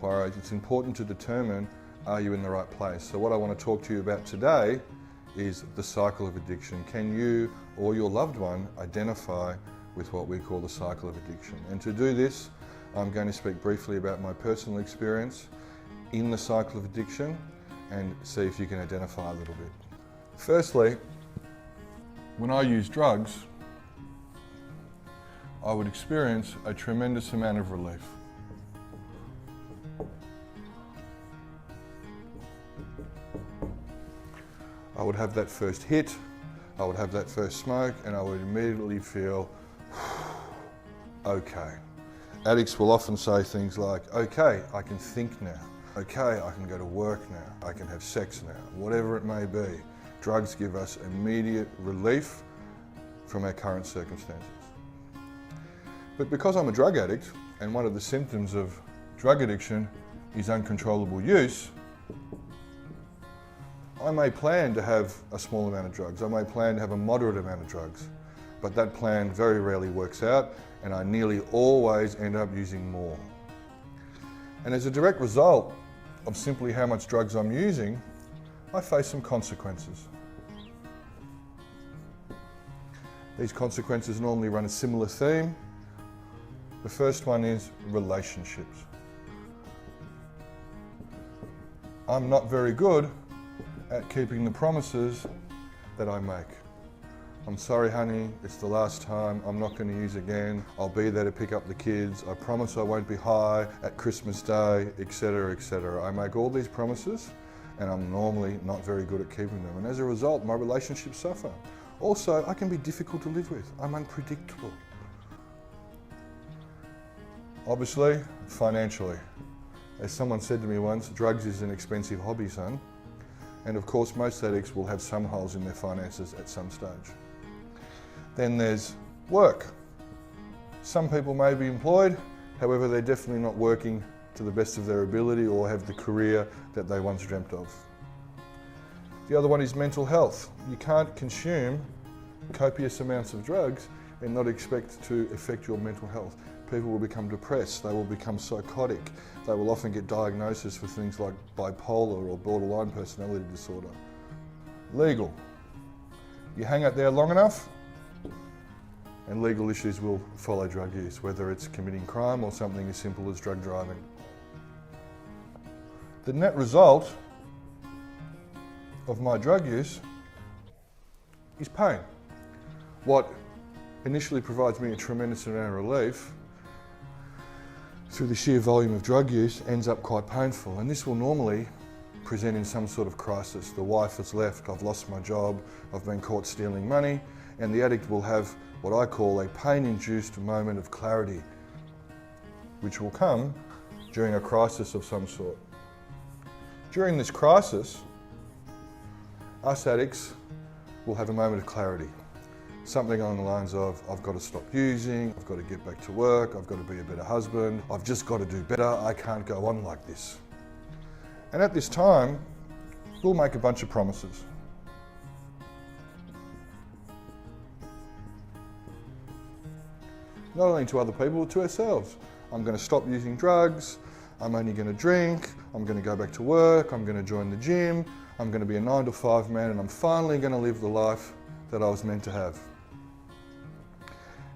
inquiries, it's important to determine, are you in the right place? So what I want to talk to you about today is the cycle of addiction. Can you or your loved one identify with what we call the cycle of addiction? And to do this, I'm going to speak briefly about my personal experience in the cycle of addiction and see if you can identify a little bit. Firstly, when I use drugs, I would experience a tremendous amount of relief. I would have that first hit, I would have that first smoke, and I would immediately feel okay. Addicts will often say things like, okay, I can think now. Okay, I can go to work now. I can have sex now. Whatever it may be. Drugs give us immediate relief from our current circumstances. But because I'm a drug addict, and one of the symptoms of drug addiction is uncontrollable use, I may plan to have a small amount of drugs. I may plan to have a moderate amount of drugs, but that plan very rarely works out, and I nearly always end up using more. And as a direct result of simply how much drugs I'm using, I face some consequences. These consequences normally run a similar theme. The first one is relationships. I'm not very good at keeping the promises that I make. I'm sorry, honey, it's the last time, I'm not going to use again, I'll be there to pick up the kids, I promise I won't be high at Christmas Day, etc., etc. I make all these promises and I'm normally not very good at keeping them, and as a result my relationships suffer. Also, I can be difficult to live with. I'm unpredictable. Obviously, financially. As someone said to me once, drugs is an expensive hobby, son. And of course, most addicts will have some holes in their finances at some stage. Then there's work. Some people may be employed, however, they're definitely not working to the best of their ability or have the career that they once dreamt of. The other one is mental health. You can't consume copious amounts of drugs and not expect to affect your mental health. People will become depressed, they will become psychotic, they will often get diagnoses for things like bipolar or borderline personality disorder. Legal. You hang out there long enough and legal issues will follow drug use, whether it's committing crime or something as simple as drug driving. The net result of my drug use is pain. What initially provides me a tremendous amount of relief through the sheer volume of drug use ends up quite painful, and this will normally present in some sort of crisis. The wife has left, I've lost my job, I've been caught stealing money, and the addict will have what I call a pain-induced moment of clarity, which will come during a crisis of some sort. During this crisis, us addicts will have a moment of clarity. Something along the lines of, I've got to stop using, I've got to get back to work, I've got to be a better husband, I've just got to do better, I can't go on like this. And at this time, we'll make a bunch of promises. Not only to other people, but to ourselves. I'm going to stop using drugs, I'm only going to drink, I'm going to go back to work, I'm going to join the gym, I'm going to be a 9 to 5 man, and I'm finally going to live the life that I was meant to have.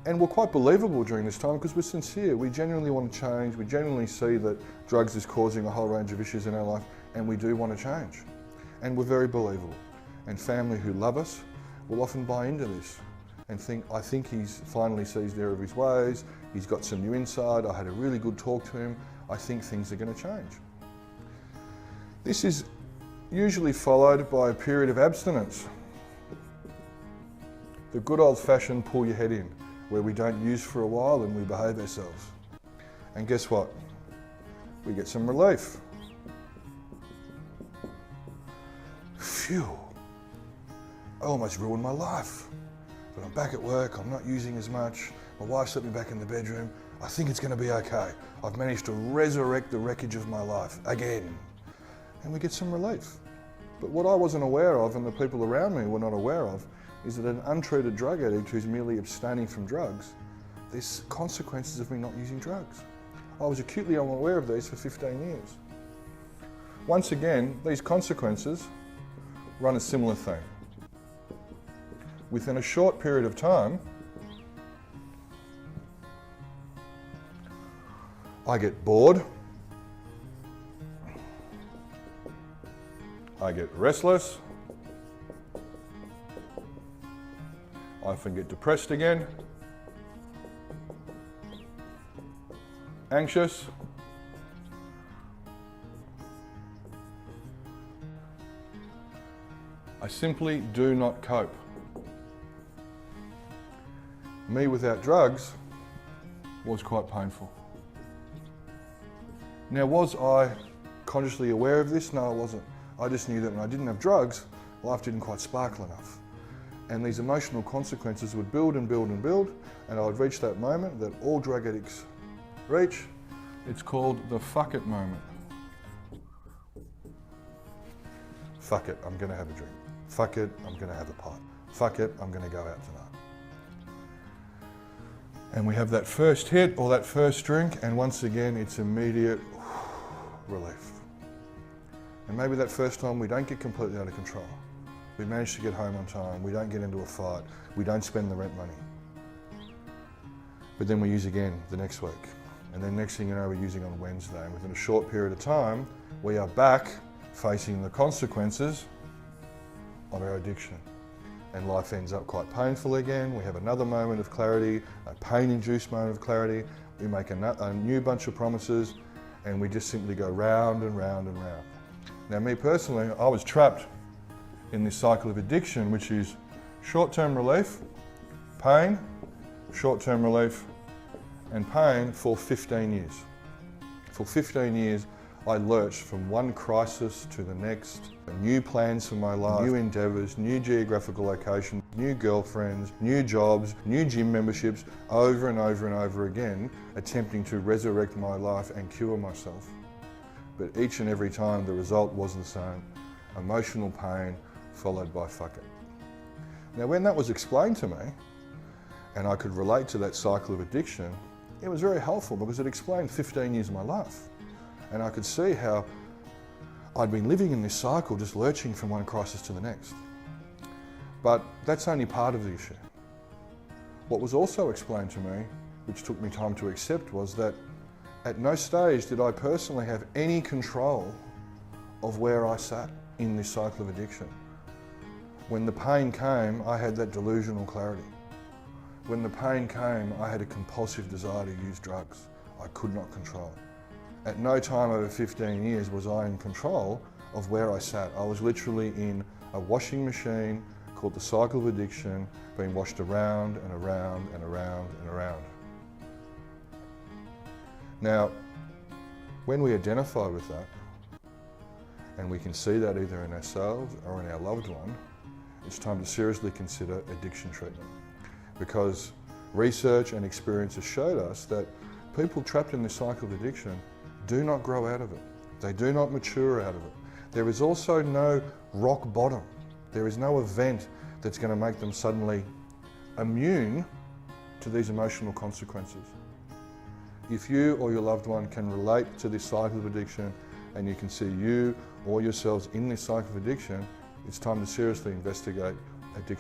And we're quite believable during this time because we're sincere. We genuinely want to change. We genuinely see that drugs is causing a whole range of issues in our life, and we do want to change. And we're very believable. And family who love us will often buy into this and think, I think he's finally seized the error of his ways, he's got some new insight, I had a really good talk to him, I think things are going to change. This is usually followed by a period of abstinence. The good old-fashioned pull your head in, where we don't use for a while and we behave ourselves. And guess what? We get some relief. Phew, I almost ruined my life. But I'm back at work, I'm not using as much, my wife's let me back in the bedroom, I think it's going to be okay. I've managed to resurrect the wreckage of my life again. And we get some relief. But what I wasn't aware of, and the people around me were not aware of, is that an untreated drug addict who's merely abstaining from drugs, there's consequences of me not using drugs. I was acutely unaware of these for 15 years. Once again, these consequences run a similar theme. Within a short period of time, I get bored, I get restless, I often get depressed again, anxious, I simply do not cope. Me without drugs was quite painful. Now, was I consciously aware of this? No, I wasn't. I just knew that when I didn't have drugs, life didn't quite sparkle enough. And these emotional consequences would build and build and build, and I would reach that moment that all drug addicts reach. It's called the fuck it moment. Fuck it, I'm gonna have a drink. Fuck it, I'm gonna have a pipe. Fuck it, I'm gonna go out tonight. And we have that first hit or that first drink, and once again, it's immediate relief. And maybe that first time we don't get completely out of control. We manage to get home on time, we don't get into a fight, we don't spend the rent money. But then we use again the next week. And then next thing you know, we're using on Wednesday. And within a short period of time, we are back facing the consequences of our addiction. And life ends up quite painful again. We have another moment of clarity, a pain-induced moment of clarity. We make a new bunch of promises, and we just simply go round and round and round. Now, me personally, I was trapped in this cycle of addiction, which is short-term relief, pain, short-term relief, and pain for 15 years. For 15 years, I lurched from one crisis to the next, new plans for my life, new endeavours, new geographical locations, new girlfriends, new jobs, new gym memberships, over and over and over again, attempting to resurrect my life and cure myself. But each and every time the result was the same, emotional pain followed by fuck it. Now, when that was explained to me, and I could relate to that cycle of addiction, it was very helpful because it explained 15 years of my life. And I could see how I'd been living in this cycle, just lurching from one crisis to the next. But that's only part of the issue. What was also explained to me, which took me time to accept, was that at no stage did I personally have any control of where I sat in this cycle of addiction. When the pain came, I had that delusional clarity. When the pain came, I had a compulsive desire to use drugs I could not control. At no time over 15 years was I in control of where I sat. I was literally in a washing machine called the cycle of addiction, being washed around and around and around and around. Now, when we identify with that, and we can see that either in ourselves or in our loved one, it's time to seriously consider addiction treatment. Because research and experience has showed us that people trapped in this cycle of addiction do not grow out of it. They do not mature out of it. There is also no rock bottom. There is no event that's going to make them suddenly immune to these emotional consequences. If you or your loved one can relate to this cycle of addiction and you can see you or yourselves in this cycle of addiction, it's time to seriously investigate addiction.